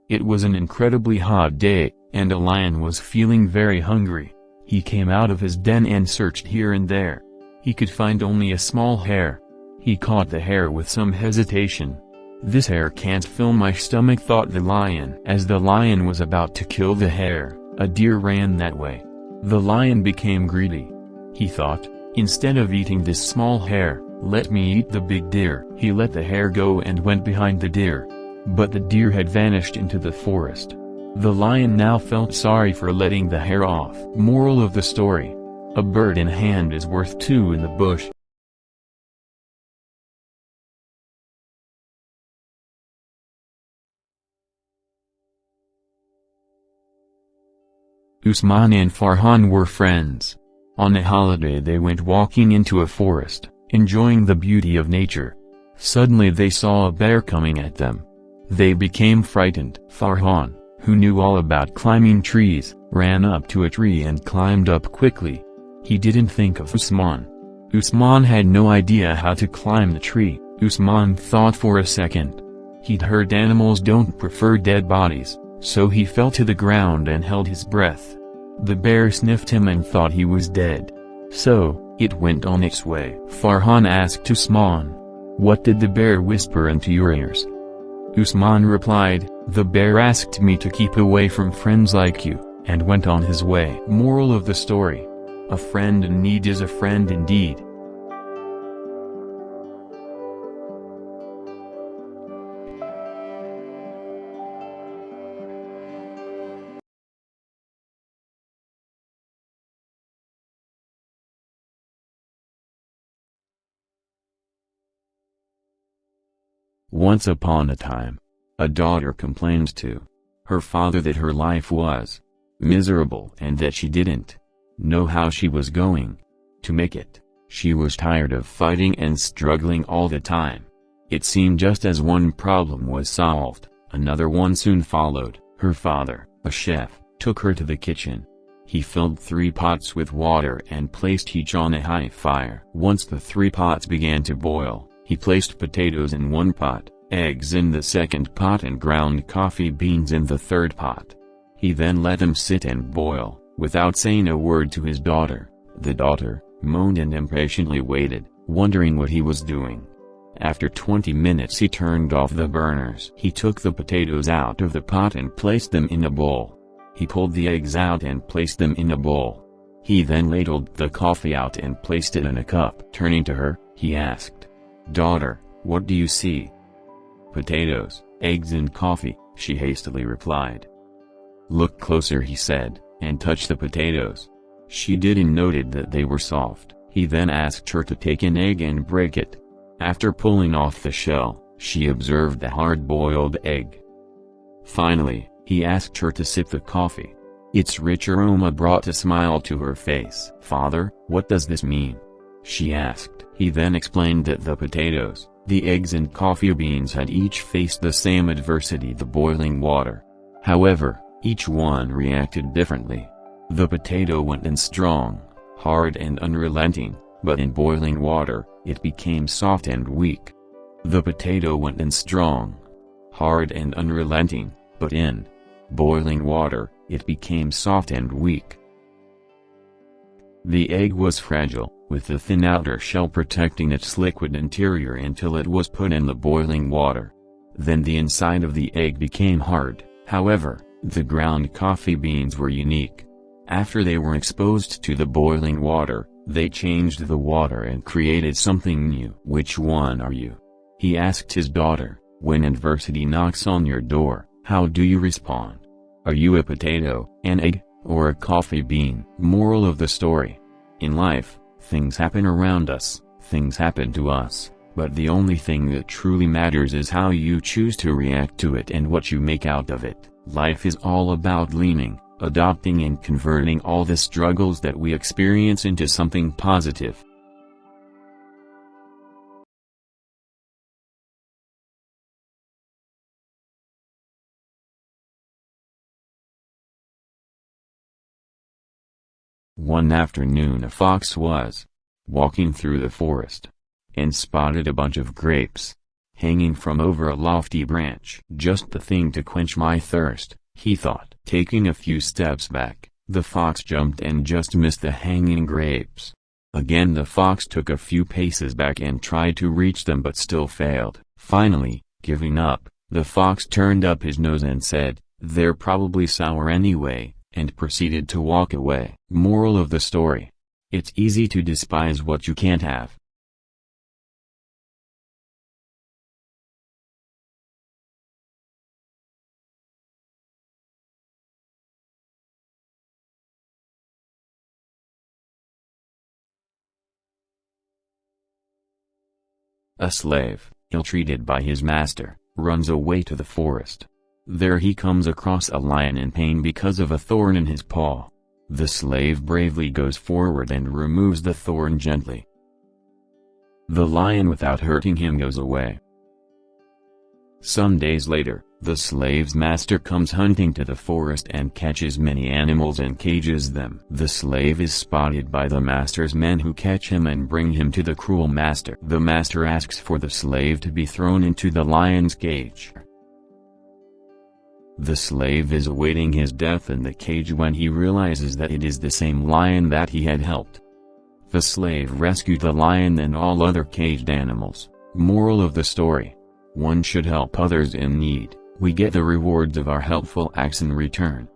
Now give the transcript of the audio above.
It was an incredibly hot day, and a lion was feeling very hungry. He came out of his den and searched here and there. He could find only a small hare. He caught the hare with some hesitation. "This hare can't fill my stomach," thought the lion. As the lion was about to kill the hare, a deer ran that way. The lion became greedy. He thought, "Instead of eating this small hare, let me eat the big deer." He let the hare go and went behind the deer. But the deer had vanished into the forest. The lion now felt sorry for letting the hare off. Moral of the story: a bird in hand is worth two in the bush. Usman and Farhan were friends. On a holiday they went walking into a forest, enjoying the beauty of nature. Suddenly they saw a bear coming at them. They became frightened. Farhan, who knew all about climbing trees, ran up to a tree and climbed up quickly. He didn't think of Usman. Usman had no idea how to climb the tree. Usman thought for a second. He'd heard animals don't prefer dead bodies, so he fell to the ground and held his breath. The bear sniffed him and thought he was dead. So, it went on its way. Farhan asked Usman, "What did the bear whisper into your ears?" Usman replied, "The bear asked me to keep away from friends like you," and went on his way. Moral of the story: a friend in need is a friend indeed. Once upon a time, a daughter complained to her father that her life was miserable and that she didn't know how she was going to make it. She was tired of fighting and struggling all the time. It seemed just as one problem was solved, another one soon followed. Her father, a chef, took her to the kitchen. He filled 3 pots with water and placed each on a high fire. Once the 3 pots began to boil, he placed potatoes in 1 pot, eggs in the 2nd pot and ground coffee beans in the 3rd pot. He then let them sit and boil, without saying a word to his daughter. The daughter moaned and impatiently waited, wondering what he was doing. After 20 minutes he turned off the burners. He took the potatoes out of the pot and placed them in a bowl. He pulled the eggs out and placed them in a bowl. He then ladled the coffee out and placed it in a cup. Turning to her, he asked, "Daughter, what do you see?" "Potatoes, eggs and coffee," she hastily replied. "Look closer," he said, and touched the potatoes. She did and noted that they were soft. He then asked her to take an egg and break it. After pulling off the shell, she observed the hard-boiled egg. Finally, he asked her to sip the coffee. Its rich aroma brought a smile to her face. "Father, what does this mean?" she asked. He then explained that the potatoes, the eggs and coffee beans had each faced the same adversity, the boiling water. However, each one reacted differently. The potato went in strong, hard and unrelenting, but in boiling water, it became soft and weak. The potato went in strong, hard and unrelenting, but in boiling water, it became soft and weak. The egg was fragile, with the thin outer shell protecting its liquid interior until it was put in the boiling water. Then the inside of the egg became hard. However, the ground coffee beans were unique. After they were exposed to the boiling water, they changed the water and created something new. "Which one are you?" he asked his daughter. "When adversity knocks on your door, how do you respond? Are you a potato, an egg, or a coffee bean?" Moral of the story: in life, things happen around us, things happen to us, but the only thing that truly matters is how you choose to react to it and what you make out of it. Life is all about leaning, adopting and converting all the struggles that we experience into something positive. One afternoon a fox was walking through the forest and spotted a bunch of grapes. hanging from over a lofty branch. Just the thing to quench my thirst, he thought. Taking a few steps back, the fox jumped and just missed the hanging grapes. Again the fox took a few paces back and tried to reach them but still failed. Finally, giving up, the fox turned up his nose and said, "They're probably sour anyway," and proceeded to walk away. Moral of the story: it's easy to despise what you can't have. A slave, ill-treated by his master, runs away to the forest. There he comes across a lion in pain because of a thorn in his paw. The slave bravely goes forward and removes the thorn gently. The lion, without hurting him, goes away. Some days later, the slave's master comes hunting to the forest and catches many animals and cages them. The slave is spotted by the master's men, who catch him and bring him to the cruel master. The master asks for the slave to be thrown into the lion's cage. The slave is awaiting his death in the cage when he realizes that it is the same lion that he had helped. The slave rescued the lion and all other caged animals. Moral of the story: one should help others in need. We get the rewards of our helpful acts in return.